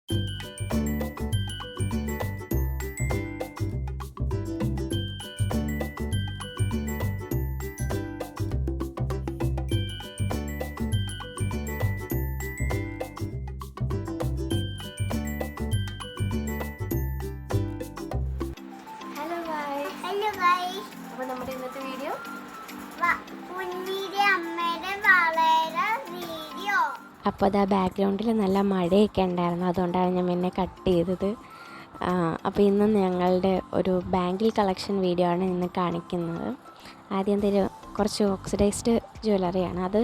അപ്പോൾ നമ്മുടെ ഇന്നത്തെ വീഡിയോ അപ്പോൾ അതാ ബാക്ക്ഗ്രൗണ്ടിൽ നല്ല മഴയൊക്കെ ഉണ്ടായിരുന്നു, അതുകൊണ്ടാണ് ഞാൻ പിന്നെ കട്ട് ചെയ്തത്. അപ്പോൾ ഇന്ന് ഞങ്ങളുടെ ഒരു ബാങ്കിൾ കളക്ഷൻ വീഡിയോ ആണ് ഇന്ന് കാണിക്കുന്നത്. ആദ്യം കുറച്ച് ഓക്സിഡൈസ്ഡ് ജ്വല്ലറിയാണ്. അത്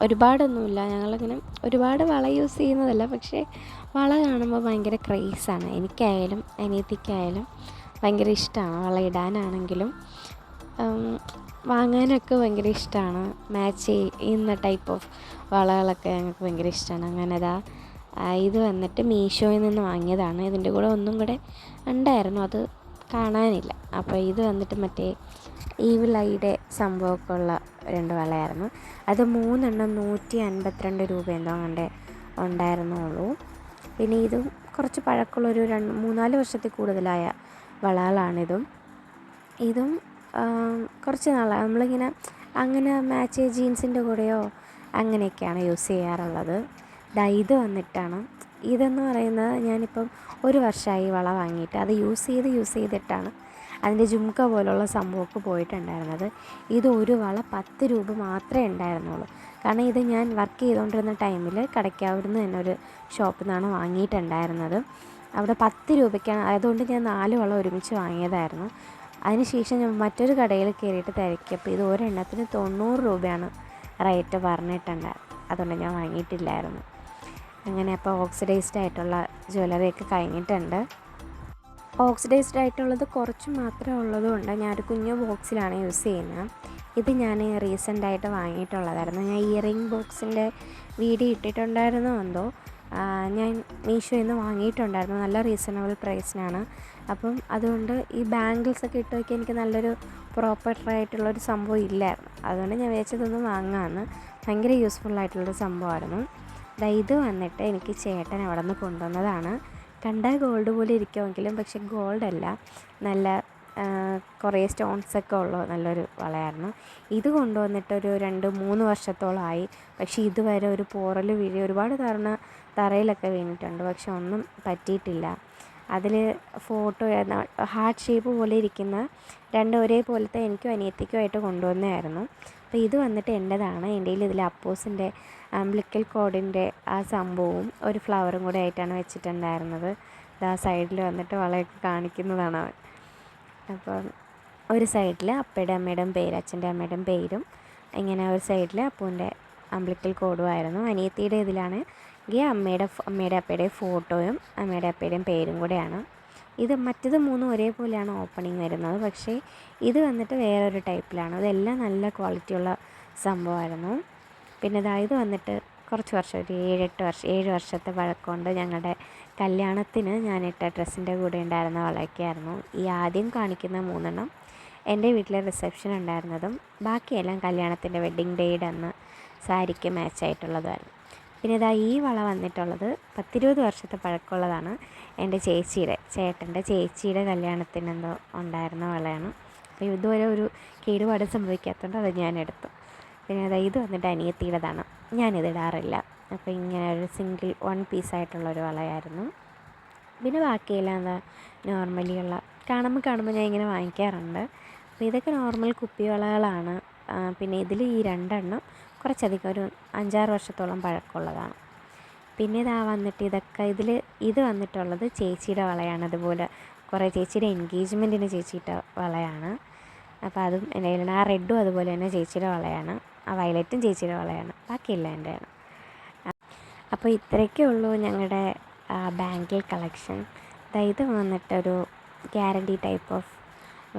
ഒരുപാടൊന്നുമില്ല, ഞങ്ങളിങ്ങനെ ഒരുപാട് വള യൂസ് ചെയ്യുന്നതല്ല, പക്ഷേ വള കാണുമ്പോൾ ഭയങ്കര ക്രേസാണ്. എനിക്കായാലും അനിയത്തിക്കായാലും ഭയങ്കര ഇഷ്ടമാണ്. വള ഇടാനാണെങ്കിലും വാങ്ങാനൊക്കെ ഭയങ്കര ഇഷ്ടമാണ്. മാച്ച് ചെയ്യുന്ന ടൈപ്പ് ഓഫ് വളകളൊക്കെ ഞങ്ങൾക്ക് ഭയങ്കര ഇഷ്ടമാണ്. അങ്ങനെ ഇത് വന്നിട്ട് മീഷോയിൽ നിന്ന് വാങ്ങിയതാണ്. ഇതിൻ്റെ കൂടെ ഒന്നും കൂടെ ഉണ്ടായിരുന്നു, അത് കാണാനില്ല. അപ്പോൾ ഇത് വന്നിട്ട് മറ്റേ ഈവിൾ ഐയുടെ സംഭവമൊക്കെ ഉള്ള 2 വളയായിരുന്നു. അത് 3 എണ്ണം 152 രൂപ എന്തോ അങ്ങനെ ഉണ്ടായിരുന്നുള്ളൂ. പിന്നെ ഇതും കുറച്ച് പഴക്കമുള്ളൊരു 3-4 വർഷത്തിൽ കൂടുതലായ വളകളാണിതും. ഇതും കുറച്ച് നാളാണ് നമ്മളിങ്ങനെ അങ്ങനെ മാച്ച് ജീൻസിൻ്റെ കൂടെയോ അങ്ങനെയൊക്കെയാണ് യൂസ് ചെയ്യാറുള്ളത്. ഇത് വന്നിട്ടാണ്, ഇതെന്ന് പറയുന്നത് ഞാനിപ്പം 1 വർഷമായി വള വാങ്ങിയിട്ട്. അത് യൂസ് ചെയ്തിട്ടാണ് അതിൻ്റെ ജുംക്ക പോലുള്ള സംഭവമൊക്കെ പോയിട്ടുണ്ടായിരുന്നത്. ഇത് ഒരു വള 10 രൂപ മാത്രമേ ഉണ്ടായിരുന്നുള്ളൂ. കാരണം ഇത് ഞാൻ വർക്ക് ചെയ്തുകൊണ്ടിരുന്ന ടൈമിൽ കടയ്ക്കാവിടുന്ന് തന്നെ ഒരു ഷോപ്പിൽ നിന്നാണ് വാങ്ങിയിട്ടുണ്ടായിരുന്നത്. അവിടെ 10 രൂപയ്ക്കാണ്, അതുകൊണ്ട് ഞാൻ 4 വള ഒരുമിച്ച് വാങ്ങിയതായിരുന്നു. അതിനുശേഷം ഞാൻ മറ്റൊരു കടയിൽ കയറിയിട്ട് തിരക്കിയപ്പോൾ ഇത് ഒരെണ്ണത്തിന് 90 രൂപയാണ് റേറ്റ് പറഞ്ഞിട്ടുണ്ടായിരുന്നത്. അതുകൊണ്ട് ഞാൻ വാങ്ങിയിട്ടില്ലായിരുന്നു. അങ്ങനെ അപ്പോൾ ഓക്സിഡൈസ്ഡ് ആയിട്ടുള്ള ജ്വല്ലറിയൊക്കെ കഴിഞ്ഞിട്ടുണ്ട്. ഓക്സിഡൈസ്ഡ് ആയിട്ടുള്ളത് കുറച്ച് മാത്രമേ ഉള്ളതുകൊണ്ട് ഞാനൊരു കുഞ്ഞു ബോക്സിലാണ് യൂസ് ചെയ്യുന്നത്. ഇത് ഞാൻ റീസെൻ്റായിട്ട് വാങ്ങിയിട്ടുള്ളതായിരുന്നു. ഞാൻ ഇയറിംഗ് ബോക്സിൻ്റെ വീഡിയോ ഇട്ടിട്ടുണ്ടായിരുന്നോ എന്തോ, ഞാൻ മീഷോയിൽ നിന്ന് വാങ്ങിയിട്ടുണ്ടായിരുന്നു. നല്ല റീസണബിൾ പ്രൈസിനാണ്. അപ്പം അതുകൊണ്ട് ഈ ബാംഗിൾസൊക്കെ ഇട്ട് വയ്ക്കാൻ എനിക്ക് നല്ലൊരു പ്രോപ്പറായിട്ടുള്ളൊരു സംഭവം ഇല്ലായിരുന്നു. അതുകൊണ്ട് ഞാൻ വിചാരിച്ചതൊന്ന് വാങ്ങാമെന്ന്. ഭയങ്കര യൂസ്ഫുള്ളായിട്ടുള്ളൊരു സംഭവമായിരുന്നു. ഇത് വന്നിട്ട് എനിക്ക് ചേട്ടൻ അവിടെ നിന്ന് കൊണ്ടുവന്നതാണ്. കണ്ടാൽ ഗോൾഡ് പോലെ ഇരിക്കുമെങ്കിലും പക്ഷേ ഗോൾഡല്ല, നല്ല കുറേ സ്റ്റോൺസൊക്കെ ഉള്ള നല്ലൊരു വളയായിരുന്നു. ഇത് കൊണ്ടുവന്നിട്ടൊരു 2-3 വർഷത്തോളമായി. പക്ഷേ ഇതുവരെ ഒരു പോറൽ വീഴി ഒരുപാട് തറയിലൊക്കെ വീണിട്ടുണ്ട്, പക്ഷെ ഒന്നും പറ്റിയിട്ടില്ല. അതിൽ ഫോട്ടോ ഹാർട്ട് ഷേപ്പ് പോലെ ഇരിക്കുന്ന 2 ഒരേപോലത്തെ എനിക്കും അനിയത്തിക്കുമായിട്ട് കൊണ്ടുവന്നതായിരുന്നു. അപ്പോൾ ഇത് വന്നിട്ട് എൻ്റെതാണ്. എൻ്റെ കയ്യിൽ ഇതിൽ അപ്പോസിൻ്റെ അംബ്ലിക്കൽ കോഡിൻ്റെ ആ സംഭവവും ഒരു ഫ്ലവറും കൂടെ ആയിട്ടാണ് വെച്ചിട്ടുണ്ടായിരുന്നത്. ആ സൈഡിൽ വന്നിട്ട് വളയൊക്കെ കാണിക്കുന്നതാണ് അവൻ. അപ്പം ഒരു സൈഡിൽ അപ്പയുടെ അമ്മയുടെയും പേര്, അച്ഛൻ്റെ അമ്മയുടെയും പേരും, ഇങ്ങനെ ഒരു സൈഡിൽ അപ്പൂൻ്റെ അംബ്ലിക്കൽ കോഡും ആയിരുന്നു. അനിയത്തിയുടെ ഇതിലാണ് അമ്മയുടെ അപ്പയുടെയും ഫോട്ടോയും അമ്മയുടെ അപ്പയുടെയും പേരും കൂടെയാണ്. മറ്റത് 3 ഒരേപോലെയാണ് ഓപ്പണിങ് വരുന്നത്, പക്ഷേ ഇത് വന്നിട്ട് വേറൊരു ടൈപ്പിലാണ്. ഇതെല്ലാം നല്ല ക്വാളിറ്റിയുള്ള സംഭവമായിരുന്നു. പിന്നെ ഇത് വന്നിട്ട് കുറച്ച് വർഷം, ഒരു 7 വർഷത്തെ പഴക്കമുണ്ട്. ഞങ്ങളുടെ കല്യാണത്തിന് ഞാനിട്ട ഡ്രസ്സിൻ്റെ കൂടെ ഉണ്ടായിരുന്ന വളയൊക്കെയായിരുന്നു. ഈ ആദ്യം കാണിക്കുന്ന 3 എണ്ണം എൻ്റെ വീട്ടിലെ റിസപ്ഷൻ ഉണ്ടായിരുന്നതും ബാക്കിയെല്ലാം കല്യാണത്തിൻ്റെ വെഡ്ഡിങ് ഡേയുടെ അന്ന് സാരിക്ക് മാച്ചായിട്ടുള്ളതുമായിരുന്നു. പിന്നെ ഈ വള വന്നിട്ടുള്ളത് 10-20 വർഷത്തെ പഴക്കമുള്ളതാണ്. എൻ്റെ ചേട്ടൻ്റെ ചേച്ചിയുടെ കല്യാണത്തിന് എന്തോ ഉണ്ടായിരുന്ന വളയാണ്. അപ്പോൾ ഇതുവരെ ഒരു കേടുപാട് സംഭവിക്കാത്തതുകൊണ്ട് അത് ഞാൻ എടുത്തു. പിന്നെ ഇത് വന്നിട്ട് അനിയത്തിയുടേതാണ്, ഞാനിതിടാറില്ല. അപ്പോൾ ഇങ്ങനെ ഒരു സിംഗിൾ 1 പീസായിട്ടുള്ളൊരു വളയായിരുന്നു. പിന്നെ ബാക്കിയെല്ലാം നോർമലിയുള്ള കാണുമ്പോൾ ഞാൻ ഇങ്ങനെ വാങ്ങിക്കാറുണ്ട്. അപ്പോൾ ഇതൊക്കെ നോർമൽ കുപ്പി വളകളാണ്. പിന്നെ ഇതിൽ ഈ 2 എണ്ണം കുറച്ചധികം ഒരു 5-6 വർഷത്തോളം പഴക്കമുള്ളതാണ്. പിന്നെ വന്നിട്ട് ഇത് വന്നിട്ടുള്ളത് ചേച്ചിയുടെ വളയാണ്. അതുപോലെ കുറേ ചേച്ചിയുടെ എൻഗേജ്മെൻറ്റിന് ചേച്ചിയിട്ട വളയാണ്. അപ്പോൾ അതും എൻ്റെ കയ്യിലാണ്. ആ റെഡും അതുപോലെ തന്നെ ചേച്ചിയുടെ വളയാണ്. ആ വയലറ്റും ചേച്ചിയുടെ വളയാണ്. ബാക്കിയെല്ലാം എൻ്റെയാണ്. അപ്പോൾ ഇത്രയൊക്കെ ഉള്ളൂ ഞങ്ങളുടെ ബാങ്കിൾ കളക്ഷൻ. ഇത് വന്നിട്ടൊരു ഗ്യാരണ്ടി ടൈപ്പ് ഓഫ്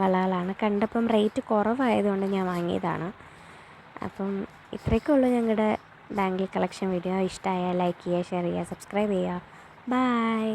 വളകളാണ്. കണ്ടപ്പം റേറ്റ് കുറവായതുകൊണ്ട് ഞാൻ വാങ്ങിയതാണ്. അപ്പം ഇത്രയൊക്കെ ഉള്ളൂ ഞങ്ങളുടെ ബാങ്കിൾ കളക്ഷൻ വീഡിയോ. ഇഷ്ടമായാൽ ലൈക്ക് ചെയ്യുക, ഷെയർ ചെയ്യുക, സബ്സ്ക്രൈബ് ചെയ്യുക. ബൈ.